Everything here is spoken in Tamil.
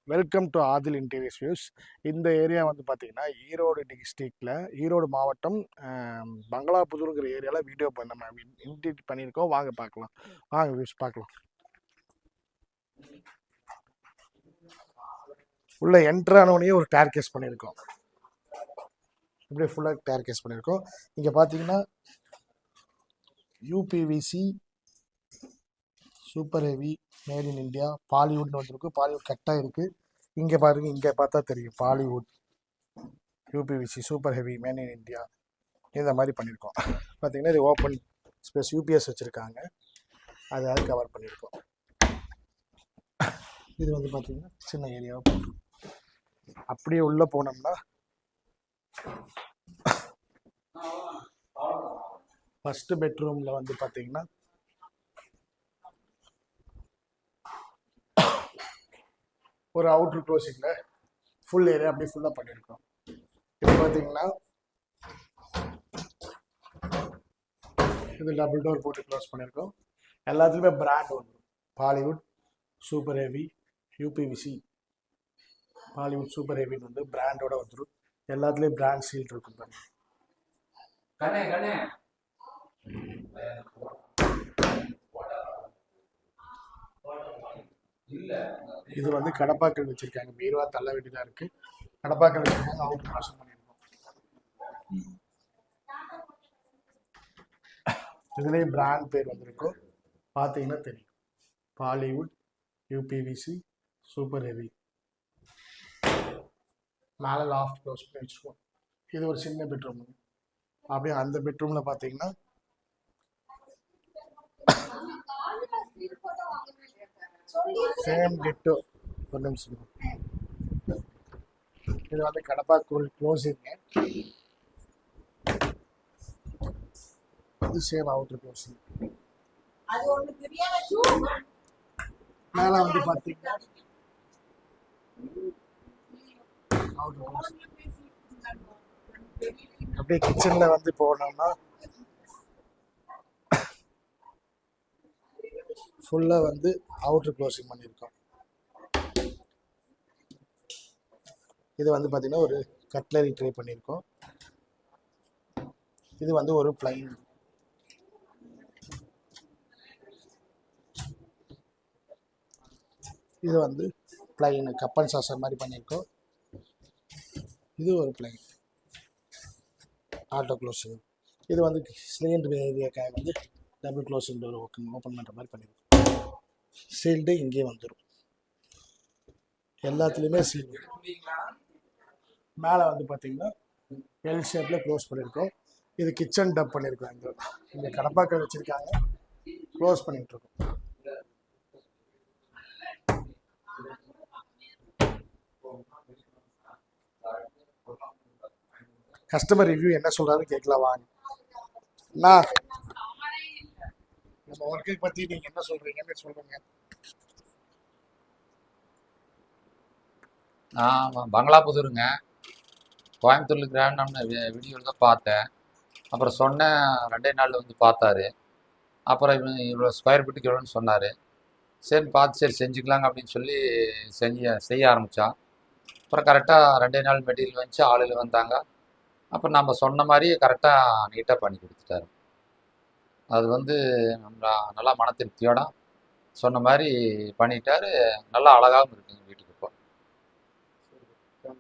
Welcome to Adil interiors views. இந்த ஏரியா வந்து பார்த்தீங்கன்னா ஈரோடு டிஸ்ட்ரிக்டில் ஈரோடு மாவட்டம் பங்களாபுதூருங்கிற ஏரியாவில் வீடியோ நம்ம இன்டிட் பண்ணியிருக்கோம். வாங்க பார்க்கலாம். வாங்க வியூஸ் பார்க்கலாம். உள்ள என்ட்ரானோடனே ஒரு டேர் கேஸ் பண்ணியிருக்கோம். இப்படியே ஃபுல்லாக டேர் கேஸ் பண்ணியிருக்கோம். இங்கே பார்த்தீங்கன்னா UPVC super heavy made in India பாலிவுட்னு வந்துருக்கு. பாலிவுட் கட்டாக இருக்குது. இங்கே பாருங்க, இங்கே பார்த்தா தெரியும் Bollywood UPVC super heavy made in India இந்த மாதிரி பண்ணியிருக்கோம். பார்த்தீங்கன்னா இது ஓப்பன் ஸ்பேஸ் யூபிஎஸ் வச்சுருக்காங்க, அதாவது கவர் பண்ணியிருக்கோம். இது வந்து பார்த்தீங்கன்னா சின்ன ஏரியாவை போட்டு அப்படியே உள்ளே போனோம்னா ஃபஸ்ட்டு பெட்ரூமில் வந்து பார்த்தீங்கன்னா ஒரு அவுட்ரு க்ளோசிங்கில் ஃபுல் ஏரியா அப்படியே ஃபுல்லாக பண்ணியிருக்கோம். இப்போ பார்த்தீங்கன்னா இது டபுள் டோர் போட்டு க்ளோஸ் பண்ணியிருக்கோம். எல்லாத்துலேயுமே பிராண்ட் வந்துடும். Bollywood super heavy UPVC Bollywood super ஹெவின்னு வந்து பிராண்டோட வந்துடும். எல்லாத்துலேயும் பிராண்ட் சீல் இருக்கும் பாருங்க. இது வந்து கடப்பாக்கள் வச்சிருக்காங்க. பீரோவா தள்ள வேண்டியதாக இருக்கு. கடப்பாக்கள் வச்சிருக்காங்க. அவுட் க்ளோஸ் பண்ணியிருக்கோம். இதுலேயே பிராண்ட் பேர் வந்திருக்கும், பார்த்தீங்கன்னா தெரியும். Bollywood UPVC super heavy. மேலே லாஃப்ட் க்ளோஸ் பண்ணி வச்சுருக்கோம். இது ஒரு சின்ன பெட்ரூம். அப்படியே அந்த பெட்ரூமில் பார்த்தீங்கன்னா சேம் டிட்டோ. ஒரு நிமிஷம். இது வந்து கடப்பா க்ளோஸிங்க. இது சேம் அவுட்டர் க்ளோசிங். மேலே வந்து பார்த்தீங்கன்னா அவுட்டர் க்ளோசிங். அப்படியே கிச்சனில் வந்து போனோம்னா ஃபுல்லாக வந்து அவுட்டர் க்ளோசிங் பண்ணியிருக்கோம். இது வந்து பார்த்தீங்கன்னா ஒரு கட்லரி ட்ரே பண்ணியிருக்கோம். இது வந்து ஒரு பிளைன். இது வந்து பிளைன் கப்பன் சாசர் மாதிரி பண்ணியிருக்கோம். இது ஒரு பிளைன் ஆட்டோ க்ளோசிங். இது வந்து சிலிண்டர் ஏரியாக்காக வந்து டபுள் க்ளோசிங் டோர் ஓப்பன் பண்ணுற மாதிரி பண்ணியிருக்கோம். சீல்டு இங்கே வந்துடும். எல்லாத்துலேயுமே சீல்டு. மேலே வந்து பார்த்தீங்கன்னா எல் ஷேப்பில் க்ளோஸ் பண்ணியிருக்கோம். இது கிச்சன் டப் பண்ணியிருக்கோம். இங்கே கடப்பாக்கள் வச்சுருக்காங்க, க்ளோஸ் பண்ணிகிட்ருக்கோம். கஸ்டமர் ரிவ்யூ என்ன சொல்கிறாருன்னு கேட்கலாம் வாங்க. அண்ணா, நம்ம ஒர்க்கை பற்றி நீங்கள் என்ன சொல்கிறீங்கன்னு சொல்லுங்க. நான் பங்களாபுதூருங்க, கோயம்புத்தூரில் கிராண்டான வீடியோவில் தான் பார்த்தேன். அப்புறம் சொன்னேன், 2 நாளில் வந்து பார்த்தாரு. அப்புறம் இவ்வளோ ஸ்கொயர் ஃபீட்டுக்கு எவ்வளோன்னு சொன்னார். சரி பார்த்து சரி செஞ்சுக்கலாங்க அப்படின்னு சொல்லி செய்ய ஆரம்பித்தான். அப்புறம் கரெக்டாக 2 நாள் மெட்டீரியல் வந்துச்சு, ஆளுகள் வந்தாங்க. அப்புறம் நம்ம சொன்ன மாதிரி கரெக்டாக நீட்டாக பண்ணி கொடுத்துட்டாரு. அது வந்து நம்ம நல்லா மன திருப்தியோட சொன்ன மாதிரி பண்ணிட்டாரு. நல்லா அழகாகவும் இருக்குங்க.